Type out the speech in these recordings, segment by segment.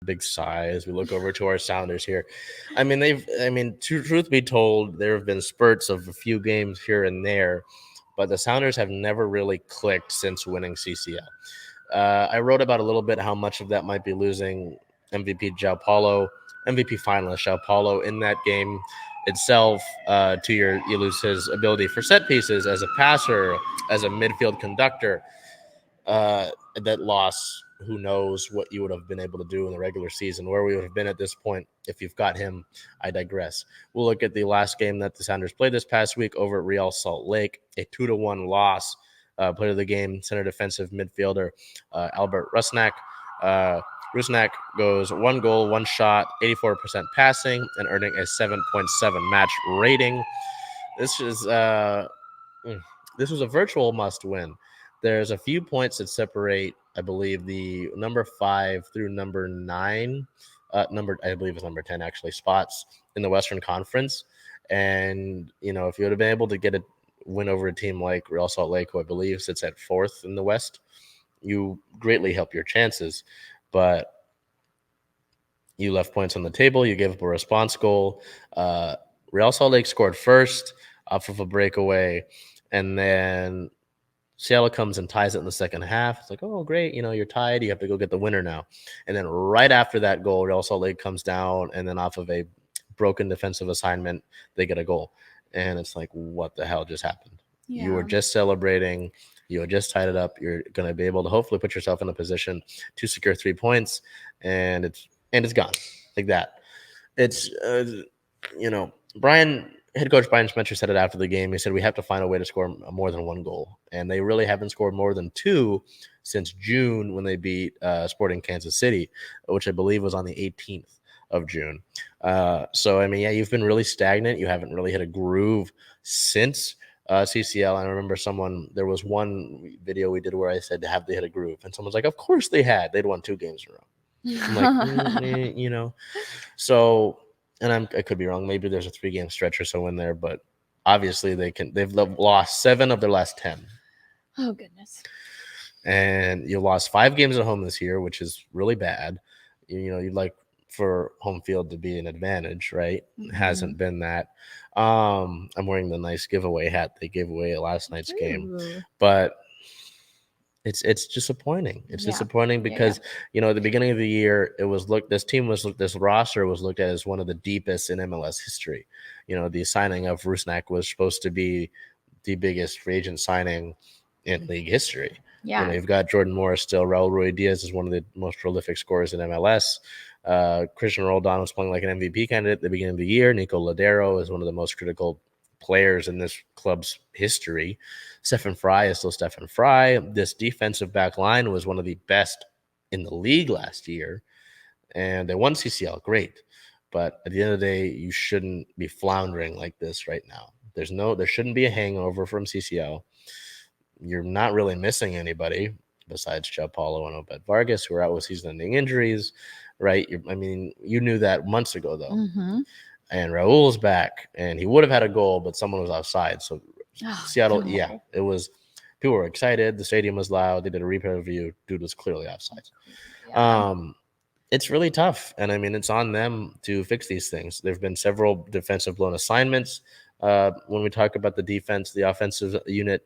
big sigh as we look over to our Sounders here. Truth be told, there have been spurts of a few games here and there, but the Sounders have never really clicked since winning CCL. I wrote about a little bit how much of that might be losing MVP MVP finalist João Paulo in that game itself. You lose his ability for set pieces as a passer, as a midfield conductor. That loss, who knows what you would have been able to do in the regular season, where we would have been at this point if you've got him. I digress. We'll look at the last game that the Sounders played this past week over at Real Salt Lake, a 2-1 loss. Player of the game, center defensive midfielder Albert Rusnak. Rusnak goes 1 goal, 1 shot, 84% passing, and earning a 7.7 match rating. This was a virtual must-win. There's a few points that separate, I believe, the number 5 through number 9, I believe it's number 10 actually, spots in the Western Conference. And, if you would have been able to get a win over a team like Real Salt Lake, who I believe sits at 4th in the West, you greatly help your chances. But you left points on the table. You gave up a response goal. Real Salt Lake scored first off of a breakaway, and then Seattle comes and ties it in the second half. It's like, oh, great. You're tied. You have to go get the winner now. And then right after that goal, Real Salt Lake comes down, and then off of a broken defensive assignment, they get a goal. And it's like, what the hell just happened? Yeah. You were just celebrating. You had just tied it up. You're going to be able to hopefully put yourself in a position to secure 3 points, and it's gone like that. It's, head coach Brian Spencer said it after the game. He said, we have to find a way to score more than 1 goal. And they really haven't scored more than 2 since June when they beat Sporting Kansas City, which I believe was on the 18th of June. You've been really stagnant. You haven't really hit a groove since CCL. I remember there was one video we did where I said, have they hit a groove? And someone's like, of course they had. They'd won 2 games in a row. I'm like, So... And I could be wrong. Maybe there's a 3-game stretch or so in there, but obviously they've lost 7 of their last 10. Oh, goodness. And you lost 5 games at home this year, which is really bad. You'd like for home field to be an advantage, right? Mm-hmm. It hasn't been that. I'm wearing the nice giveaway hat they gave away at last night's game, but it's disappointing. It's disappointing because, at the beginning of the year, this roster was looked at as one of the deepest in MLS history. The signing of Rusnak was supposed to be the biggest free agent signing in league history. Yeah. You've got Jordan Morris still. Raul Ruidiaz is one of the most prolific scorers in MLS. Christian Roldan was playing like an MVP candidate at the beginning of the year. Nico Ladero is one of the most critical players in this club's history. Stephen Fry is still Stephen Fry. This defensive back line was one of the best in the league last year, and they won CCL. Great, but at the end of the day, you shouldn't be floundering like this right now. There shouldn't be a hangover from CCL. You're not really missing anybody besides João Paulo and Obed Vargas, who are out with season-ending injuries, right? You knew that months ago, though. Mm-hmm. And Raul's back, and he would have had a goal, but someone was offside. So Seattle, God. It was. People were excited. The stadium was loud. They did a replay review. Dude was clearly offside. Yeah. It's really tough, and it's on them to fix these things. There have been several defensive blown assignments. When we talk about the defense, the offensive unit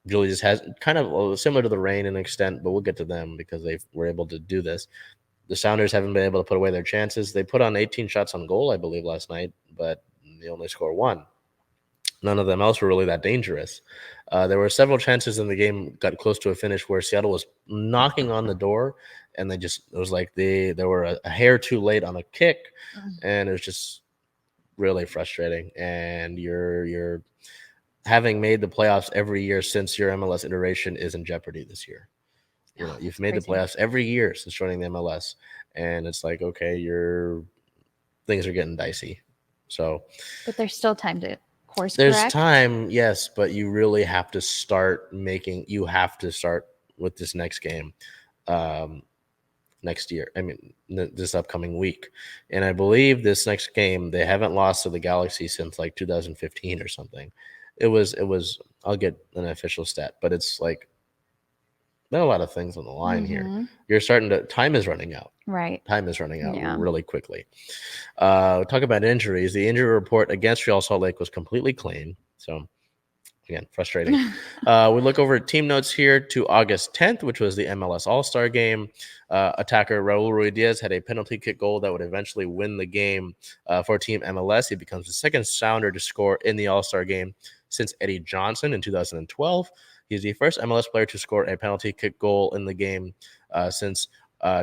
really just has kind of similar to the Reign in an extent, but we'll get to them because they were able to do this. The Sounders haven't been able to put away their chances. They put on 18 shots on goal, I believe, last night, but they only score 1. None of them else were really that dangerous. There were several chances in the game got close to a finish where Seattle was knocking on the door, and it was like they were a hair too late on a kick, and it was just really frustrating. And you're having made the playoffs every year since your MLS iteration is in jeopardy this year. You've made the playoffs every year since joining the MLS, and it's like, okay, things are getting dicey. So, but there's still time to course correct. There's time, yes, but you really have to start with this next game, next year. This upcoming week, and I believe this next game they haven't lost to the Galaxy since like 2015 or something. It was. I'll get an official stat, but it's like There are a lot of things on the line here. Mhm. You're starting to. Time is running out. Right. Time is running out Yeah. really quickly. Talk about injuries. The injury report against Real Salt Lake was completely clean. So, again, frustrating. We look over at team notes here to August 10th, which was the MLS All-Star game. Attacker Raul Ruidiaz had a penalty kick goal that would eventually win the game for Team MLS. He becomes the second Sounder to score in the All-Star game since Eddie Johnson in 2012. He's the first MLS player to score a penalty kick goal in the game since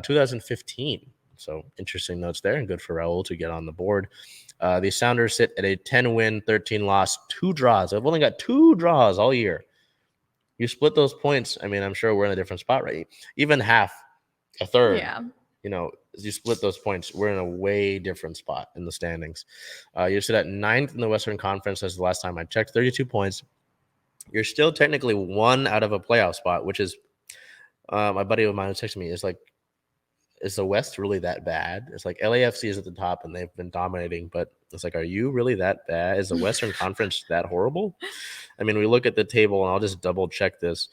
2015. So interesting notes there, and good for Raul to get on the board. The Sounders sit at a 10-win, 13-loss, 2 draws. I've only got 2 draws all year. You split those points, I mean, I'm sure we're in a different spot, right? Even half, a third, Yeah. as you split those points, we're in a way different spot in the standings. You sit at 9th in the Western Conference as the last time I checked, 32 points. You're still technically 1 out of a playoff spot, which is my buddy of mine was texting me. It's like, is the West really that bad? It's like LAFC is at the top and they've been dominating, but it's like, are you really that bad? Is the Western Conference that horrible? I mean, we look at the table, and I'll just double check this.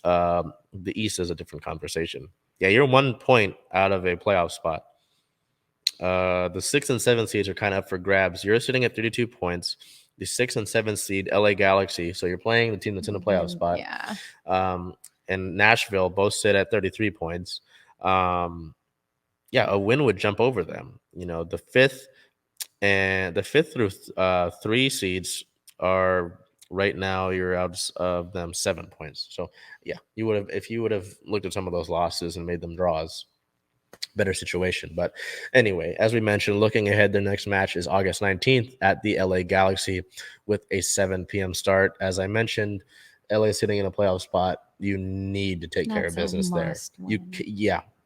The East is a different conversation. Yeah, you're 1 point out of a playoff spot. The 6th and 7th seeds are kind of up for grabs. You're sitting at 32 points. The 6th and 7th seed, LA Galaxy. So you're playing the team that's in the playoff spot. Yeah. And Nashville both sit at 33 points. A win would jump over them. The 5th through 3 seeds are right now, you're out of them 7 points. So yeah, if you would have looked at some of those losses and made them draws, better situation. But anyway, as we mentioned, looking ahead, their next match is August 19th at the LA Galaxy with a 7 p.m. start. As I mentioned, LA is sitting in a playoff spot. You need to take care of business there.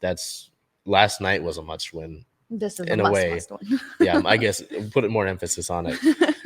That's last night was a must win. This is in a a way. must win. Yeah, I guess put more emphasis on it.